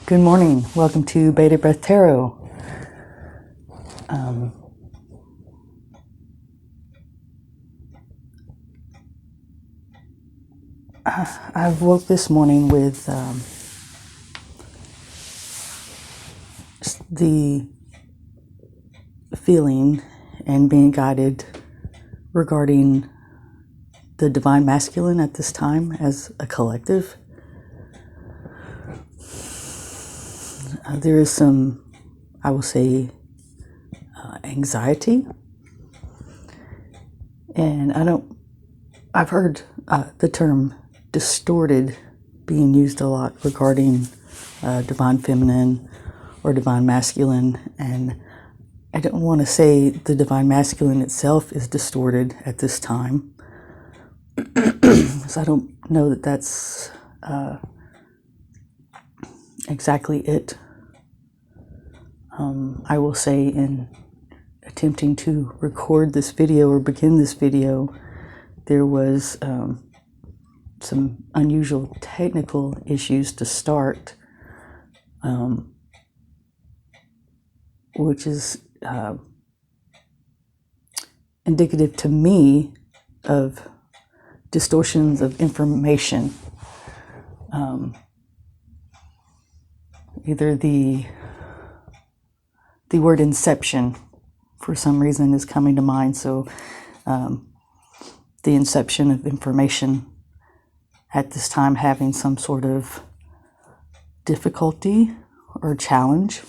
Good morning. Welcome to Beta Breath Tarot. I woke this morning with the feeling and being guided regarding the divine masculine at this time as a collective. There is some, I will say, anxiety, and I've heard the term distorted being used a lot regarding divine feminine or divine masculine, and I don't want to say the divine masculine itself is distorted at this time, because I don't know that that's exactly it. I will say, in attempting to record this video or begin this video, there was some unusual technical issues to start, which is indicative to me of distortions of information. Either the word inception for some reason is coming to mind, so the inception of information at this time having some sort of difficulty or challenge.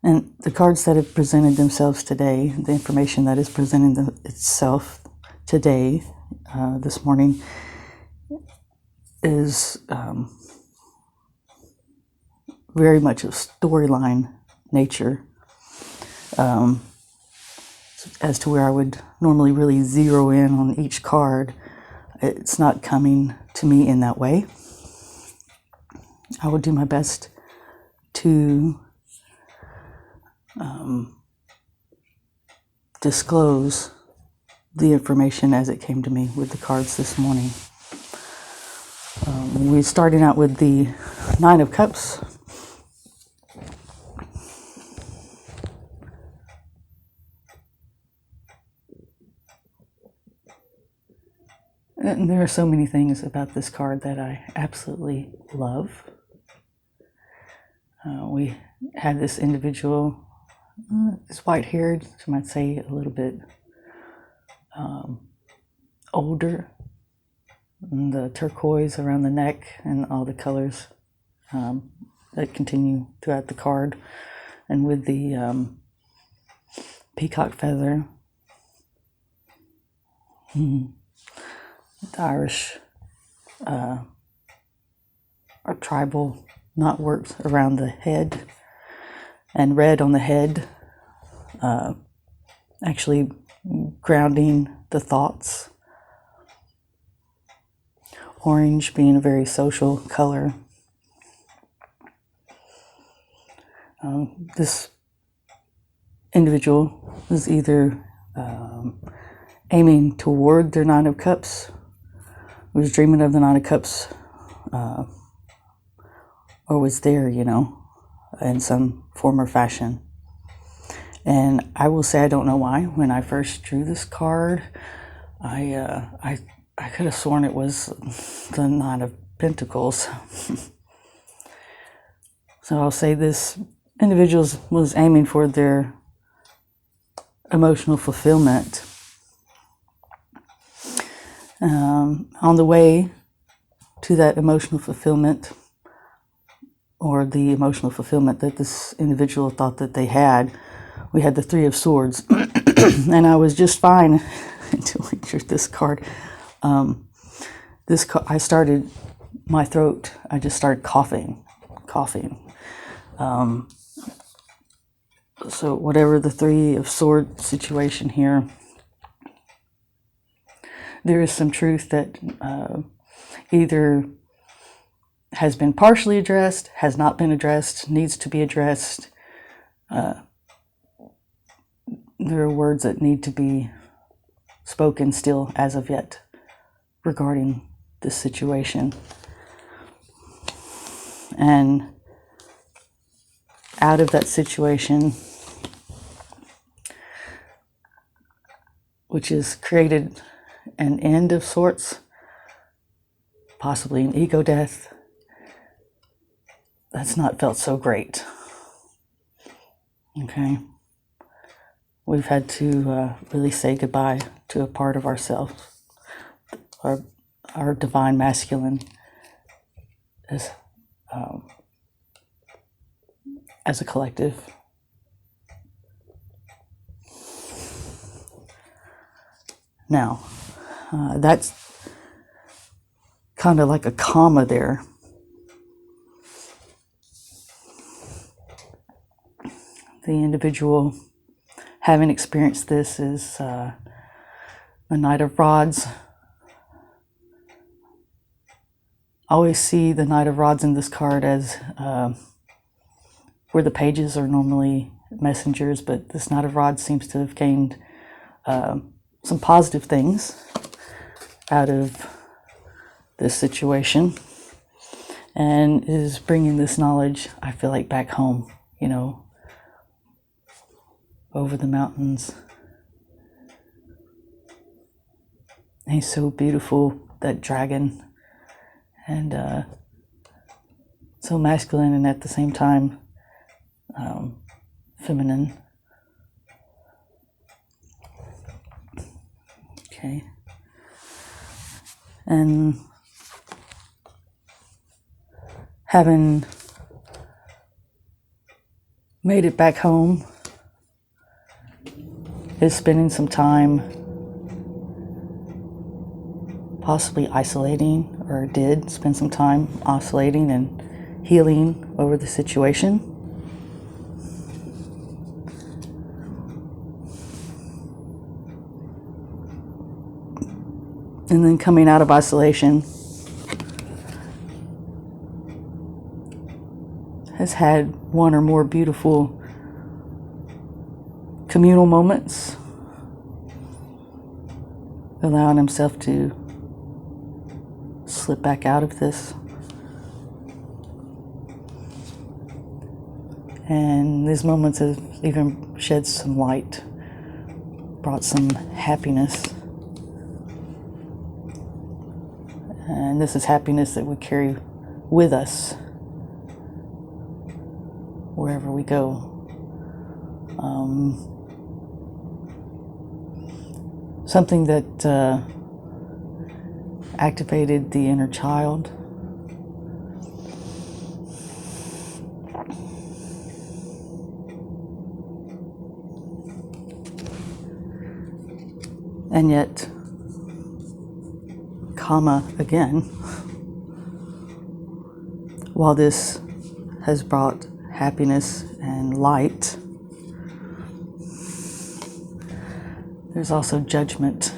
And the cards that have presented themselves today, the information that is presenting itself today, this morning, is very much of storyline nature, as to where I would normally really zero in on each card. It's not coming to me in that way. I will do my best to disclose the information as it came to me with the cards this morning. We're starting out with the Nine of Cups. And there are so many things about this card that I absolutely love. We had this individual, is white-haired, so you might say a little bit older. And the turquoise around the neck and all the colors that continue throughout the card. And with the peacock feather. The Irish or tribal knotwork around the head, and red on the head, actually grounding the thoughts. Orange being a very social color. This individual is either aiming toward their Nine of Cups, was dreaming of the Nine of Cups, or was there, in some form or fashion. And I will say I don't know why. When I first drew this card, I could have sworn it was the Nine of Pentacles. So I'll say this individual was aiming for their emotional fulfillment. On the way to that emotional fulfillment, or the emotional fulfillment that this individual thought that they had, we had the Three of Swords. And I was just fine until I drew this card. I started, my throat, I just started coughing. So whatever the Three of Swords situation here, there is some truth that either has been partially addressed, has not been addressed, needs to be addressed. There are words that need to be spoken still as of yet regarding this situation. and out of that situation, which has created an end of sorts, possibly an ego death, that's not felt so great. Okay? We've had to really say goodbye to a part of ourselves, our divine masculine, as a collective. Now, that's kind of like a comma there. The individual having experienced this is the Knight of Rods. I always see the Knight of Rods in this card as where the pages are normally messengers, but this Knight of Rods seems to have gained some positive things out of this situation, and is bringing this knowledge, I feel like, back home, over the mountains. He's so beautiful, that dragon, and so masculine and at the same time feminine. Okay. And having made it back home is spending some time possibly isolating, or did spend some time oscillating and healing over the situation. And then coming out of isolation, has had one or more beautiful communal moments, allowing himself to slip back out of this. And these moments have even shed some light, brought some happiness. And this is happiness that we carry with us wherever we go. Something that activated the inner child. And yet, comma again, while this has brought happiness and light, there's also judgment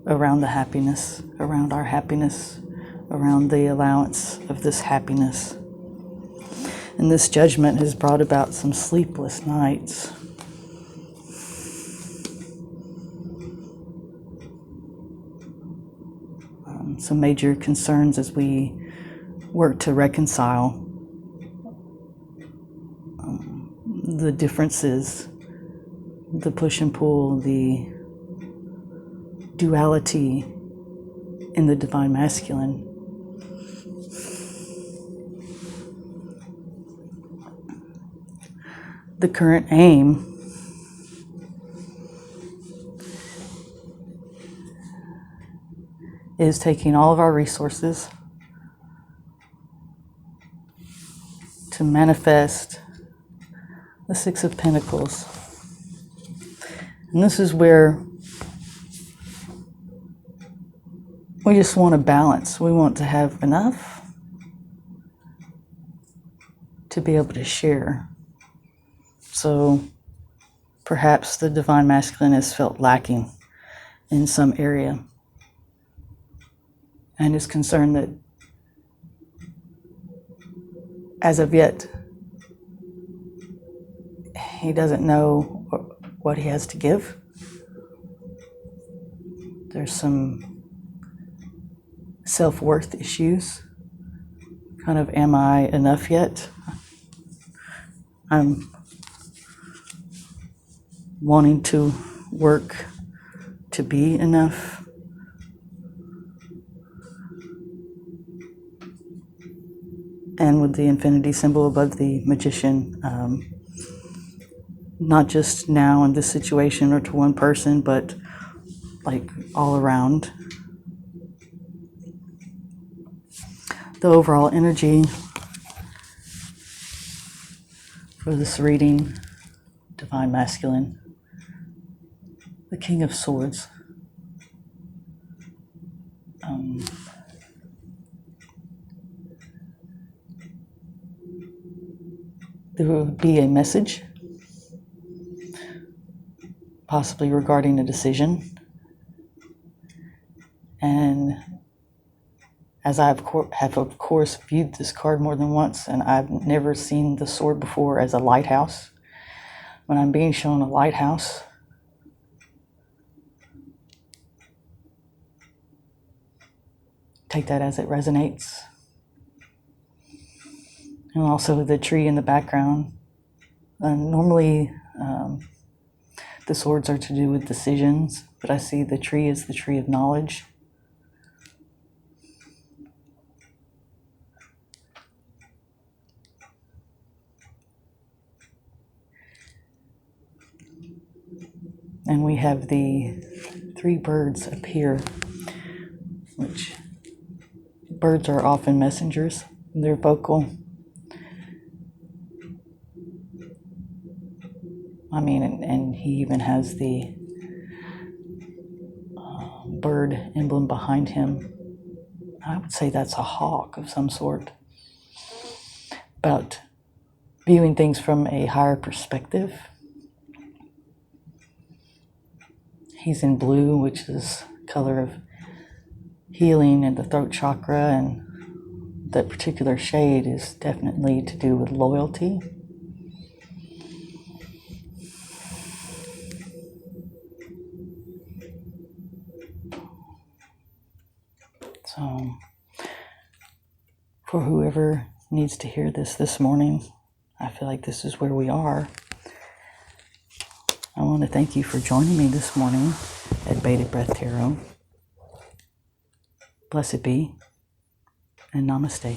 around the happiness, around our happiness, around the allowance of this happiness. And this judgment has brought about some sleepless nights. Some major concerns as we work to reconcile the differences, the push and pull, the duality in the divine masculine. The current aim is taking all of our resources to manifest the Six of Pentacles. And this is where we just want a balance. We want to have enough to be able to share. So perhaps the divine masculine has felt lacking in some area, and is concerned that as of yet, he doesn't know what he has to give. There's some self-worth issues. Kind of, am I enough yet? I'm wanting to work to be enough. And with the infinity symbol above the magician, not just now in this situation or to one person, but like all around. The overall energy for this reading, Divine Masculine, the King of Swords. There would be a message, possibly regarding a decision. And as I have of course viewed this card more than once, and I've never seen the sword before as a lighthouse. When I'm being shown a lighthouse, take that as it resonates. And also the tree in the background. Normally, the swords are to do with decisions, but I see the tree as the tree of knowledge. And we have the 3 birds appear, which birds are often messengers. They're vocal. I mean, and he even has the bird emblem behind him. I would say that's a hawk of some sort. About viewing things from a higher perspective. He's in blue, which is color of healing and the throat chakra, and that particular shade is definitely to do with loyalty. So, for whoever needs to hear this morning, I feel like this is where we are. I want to thank you for joining me this morning at Bated Breath Tarot. Blessed be, and Namaste.